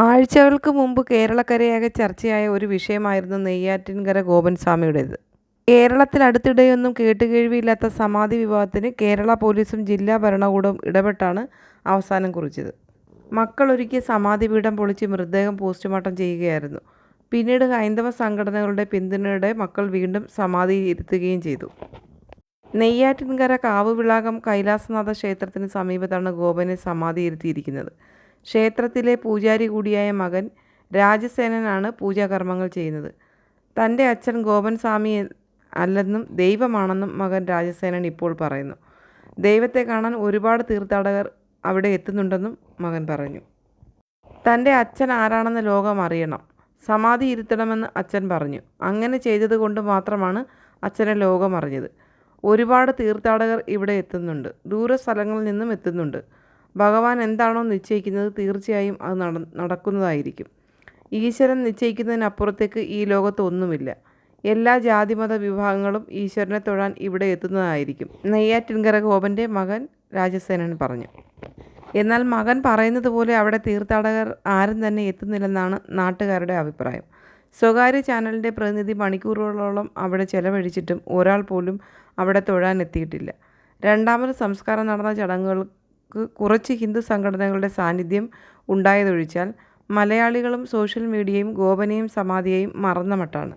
ആഴ്ചകൾക്ക് മുമ്പ് കേരളക്കരയാകെ ചർച്ചയായ ഒരു വിഷയമായിരുന്നു നെയ്യാറ്റിൻകര ഗോപൻ സ്വാമിയുടേത്. കേരളത്തിൽ അടുത്തിടെയൊന്നും കേട്ടുകേഴ്വിയില്ലാത്ത സമാധി വിവാദത്തിന് കേരള പോലീസും ജില്ലാ ഭരണകൂടവും ഇടപെട്ടാണ് അവസാനം കുറിച്ചത്. മക്കളൊരുക്കിയ സമാധിപീഠം പൊളിച്ച് മൃതദേഹം പോസ്റ്റ്മോർട്ടം ചെയ്യുകയായിരുന്നു. പിന്നീട് ഹൈന്ദവ സംഘടനകളുടെ പിന്തുണയോടെ മക്കൾ വീണ്ടും സമാധിയിൽ ഇരുത്തുകയും ചെയ്തു. നെയ്യാറ്റിൻകര കാവുവിളാകം കൈലാസനാഥ ക്ഷേത്രത്തിന് സമീപത്താണ് ഗോപനെ സമാധിയിരുത്തിയിരിക്കുന്നത്. ക്ഷേത്രത്തിലെ പൂജാരി കൂടിയായ മകൻ രാജസേനനാണ് പൂജാകർമ്മങ്ങൾ ചെയ്യുന്നത്. തൻ്റെ അച്ഛൻ ഗോപൻ സ്വാമി അല്ലെന്നും ദൈവമാണെന്നും മകൻ രാജസേനൻ ഇപ്പോൾ പറയുന്നു. ദൈവത്തെ കാണാൻ ഒരുപാട് തീർത്ഥാടകർ അവിടെ എത്തുന്നുണ്ടെന്നും മകൻ പറഞ്ഞു. തൻ്റെ അച്ഛൻ ആരാണെന്ന് ലോകം അറിയണം, സമാധി ഇരുത്തണമെന്ന് അച്ഛൻ പറഞ്ഞു. അങ്ങനെ ചെയ്തതുകൊണ്ട് മാത്രമാണ് അച്ഛനെ ലോകം അറിഞ്ഞത്. ഒരുപാട് തീർത്ഥാടകർ ഇവിടെ എത്തുന്നുണ്ട്, ദൂരസ്ഥലങ്ങളിൽ നിന്നും എത്തുന്നുണ്ട്. ഭഗവാൻ എന്താണോ നിശ്ചയിക്കുന്നത് തീർച്ചയായും അത് നടക്കുന്നതായിരിക്കും. ഈശ്വരൻ നിശ്ചയിക്കുന്നതിനപ്പുറത്തേക്ക് ഈ ലോകത്ത് ഒന്നുമില്ല. എല്ലാ ജാതിമത വിഭാഗങ്ങളും ഈശ്വരനെ തൊഴാൻ ഇവിടെ എത്തുന്നതായിരിക്കും, നെയ്യാറ്റിൻകര ഗോപൻ്റെ മകൻ രാജസേനൻ പറഞ്ഞു. എന്നാൽ മകൻ പറയുന്നത് പോലെ അവിടെ തീർത്ഥാടകർ ആരും തന്നെ എത്തുന്നില്ലെന്നാണ് നാട്ടുകാരുടെ അഭിപ്രായം. സ്വകാര്യ ചാനലിൻ്റെ പ്രതിനിധി മണിക്കൂറുകളോളം അവിടെ ചെലവഴിച്ചിട്ടും ഒരാൾ പോലും അവിടെ തൊഴാൻ എത്തിയിട്ടില്ല. രണ്ടാമത് സംസ്കാരം നടന്ന ചടങ്ങുകൾക്ക് കുറച്ച് ഹിന്ദു സംഘടനകളുടെ സാന്നിധ്യം ഉണ്ടായതൊഴിച്ചാൽ മലയാളികളും സോഷ്യൽ മീഡിയയും ഗോപനെയും സമാധിയെയും മറന്ന മട്ടാണ്.